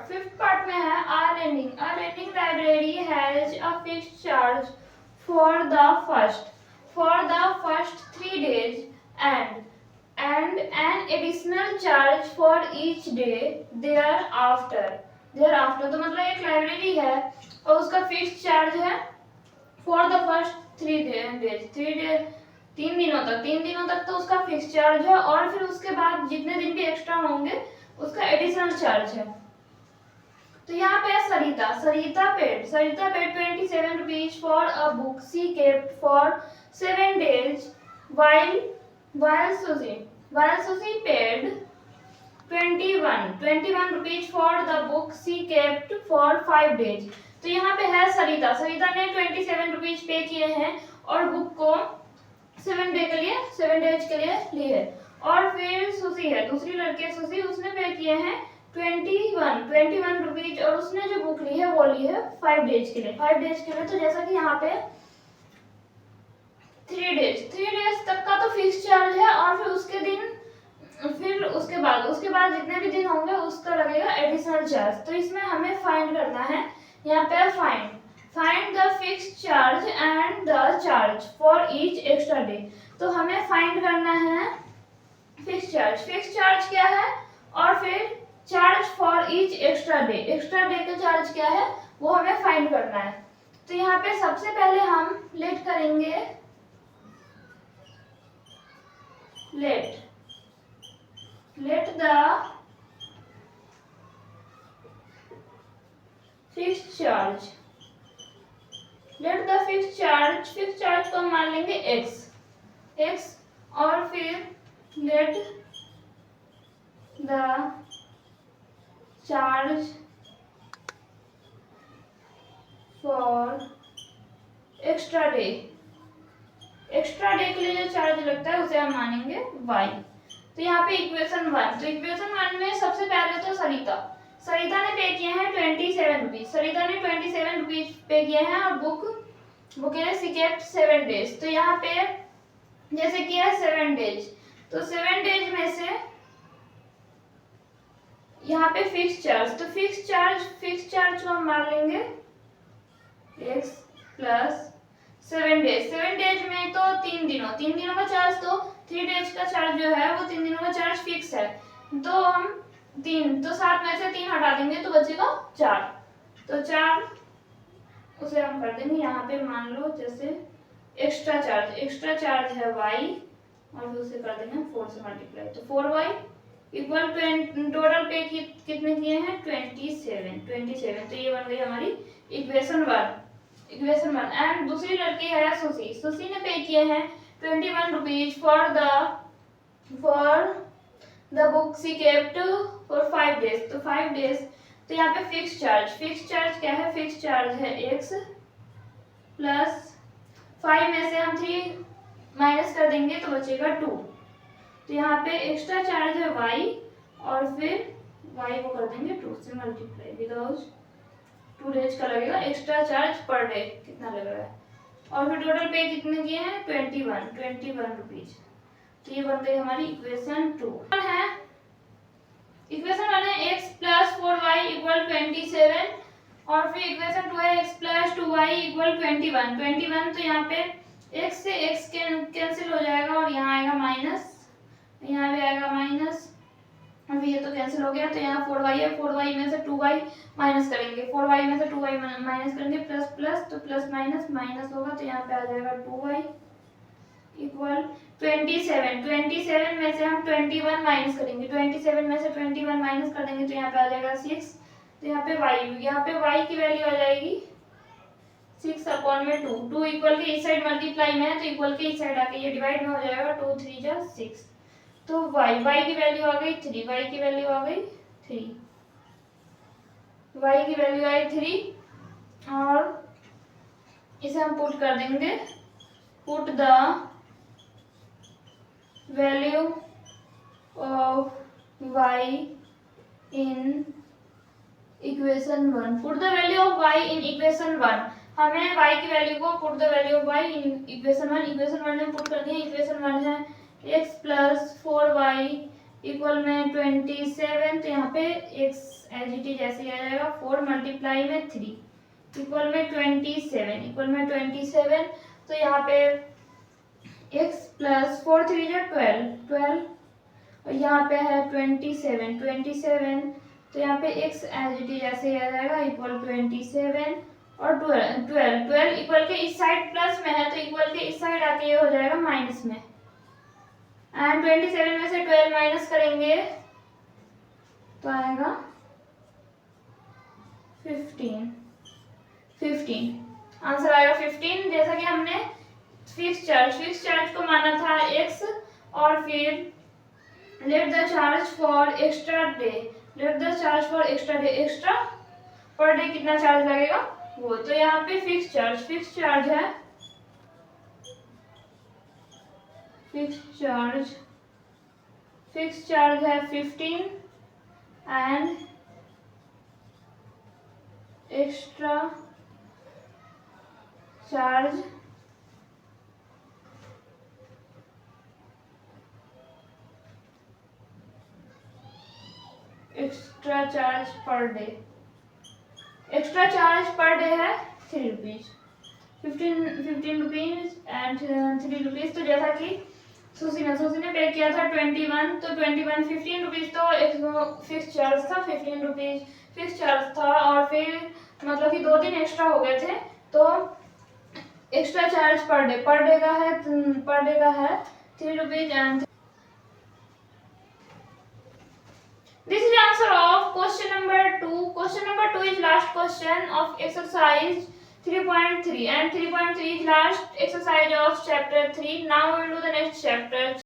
Fifth part में है R learning library has a fixed charge for the first 3 days and an additional charge for each day thereafter तो मतलब एक library है और उसका फिक्स्ड चार्ज है फॉर द फर्स्ट 3 days 3 दिनों तक तो उसका फिक्स चार्ज है और फिर उसके बाद जितने दिन भी एक्स्ट्रा होंगे उसका एडिशनल चार्ज है। तो यहाँ पे है Sarita paid 27 rupees for a book she kept for 7 days while Susie paid 21 rupees for the book she kept for 5 days। तो यहाँ पे है सरिता ने 27 रुपीज पे किए हैं और बुक को 7 डेज के लिए ली है। और फिर सुसी है, दूसरी लड़की है सुसी, उसने पे किए हैं 21 रुपीज और उसने जो बुक ली है वो ली है 5 डेज के लिए। तो जैसा कि यहाँ पे 3 डेज तक का तो फिक्स चार्ज है और फिर उसके बाद जितने भी दिन होंगे उसका लगेगा एडिशनल चार्ज। तो इसमें हमें फाइंड करना है, यहाँ पे find the fixed charge and the charge for each extra day. तो हमें फाइंड करना है फिक्स्ड चार्ज क्या है और फिर charge for each extra day का चार्ज क्या है वो हमें फाइंड करना है। तो यहाँ पे सबसे पहले हम लेट करेंगे, let the fixed charge को हम मान लेंगे x और फिर let the charge for extra day के लिए जो चार्ज लगता है उसे हम मानेंगे y। तो यहाँ पे इक्वेशन 1 में सबसे पहले तो सरिता ने पे किए हैं 27 रुपीज पे किए हैं और बुक है सिकेट 7 डेज। तो यहाँ पे जैसे किया 7 डेज तो 7 डेज में से यहाँ पे फिक्स चार्ज को हम मान लेंगे x प्लस 7 डेज में तो 3 दिनों का चार्ज, तो 3 डेज का चार्ज जो है वो 3 दिनों का चार्ज फिक्स है। तो हम 7 में से 3 हटा देंगे तो बचेगा 4। तो 4 उसे हम कर देंगे यहाँ पे, मान लो जैसे एक्स्ट्रा चार्ज है y और फिर उसे कर देंगे 4 से मल्टीप्लाई। तो 4y इक्वल टोटल पे कितने किए हैं 27। तो ये बन गई हमारी इक्वेशन 1। एंड दूसरी लड़की है सुसी ने पे किए हैं 21 rupees for the book she kept for 5 days. तो 5 डेज तो यहाँ पे फिक्स चार्ज क्या है, फिक्स चार्ज है x प्लस 5 में से हम 3 माइनस कर देंगे तो बचेगा 2। तो यहाँ पे एक्स्ट्रा चार्ज है y और फिर y को कर देंगे 2 से मल्टीप्लाई, बिकॉज 2 डेज का लगेगा एक्स्ट्रा चार्ज पर डे कितना लग रहा है। और फिर टोटल पे कितने किए हैं 21 रुपीज। तो ये बन गई हमारी इक्वेशन 2 है। इक्वेशन 1 है x प्लस 4y इक्वल 27 और फिर इक्वेशन 2 है x प्लस 2y इक्वल 21। तो यहाँ पे x से x कैंसिल हो जाएगा और यहाँ आएगा माइनस, यहाँ भी आएगा माइनस, अभी ये तो कैंसिल हो गया। तो यहाँ 4y है, 4y में से 2y माइनस करेंगे, 4y में से 2y माइनस करेंगे, प्लस तो प्लस माइनस होगा। तो यहाँ पे आ जाएगा 2y इक्वल 27 में से हम 21 माइनस करेंगे, 27 में से 21 माइनस कर देंगे तो यहाँ पे आ जाएगा 6। तो यहाँ पे y की वैल्यू आ जाएगी 6/2। 2 इक्वल के इस साइड मल्टीप्लाई में है तो इक्वल के इस साइड आके ये डिवाइड में हो जाएगा, 2 3 जा 6। तो y की वैल्यू आ गई 3, y की वैल्यू आई 3 और इसे हम पुट कर देंगे, put the value of y in equation 1। Put the value of y in equation 1, हमें y की वैल्यू को put the value of y in equation 1 में पुट कर दिया। इक्वेशन 1 है x प्लस 4y इक्वल में 27, तो यहाँ पे x एज इट इज ऐसे ही आ जाएगा 4 मल्टीप्लाई में 3 इक्वल में 27, तो यहाँ पे x प्लस 4 3 जो 12 और यहाँ पे है 27, तो यहाँ पे x एज इट इज ऐसे ही आ जाएगा इक्वल 27 और 12 इक्वल के इस साइड प्लस में है, तो इक्वल के इस साइड आके ये हो जाएगा माइनस में, एंड 27 में से 12 माइनस करेंगे तो आएगा 15 आंसर आएगा 15। जैसा कि हमने फिक्स चार्ज को माना था x, और फिर let the charge for extra day, extra per day कितना चार्ज लगेगा वो, तो यहाँ पे फिक्स चार्ज है, फिक्स चार्ज है 15 and extra charge per day, extra charge per day है 3 रुपीज, 15 रुपीज एंड 3 रुपीज। तो जैसा कि सुशी ने पे किया था 21, तो 21 15 रुपीज, तो एक फिक्स चार्ज था 15 रुपीज फिक्स चार्ज था, और फिर मतलब कि 2 दिन एक्स्ट्रा हो गए थे, तो एक्स्ट्रा चार्ज पर डे का है 3 rupees and this is the answer of question number 2. Question number 2 is last question of exercise 3.3 and 3.3 is last exercise of chapter 3. Now we will do the next chapter.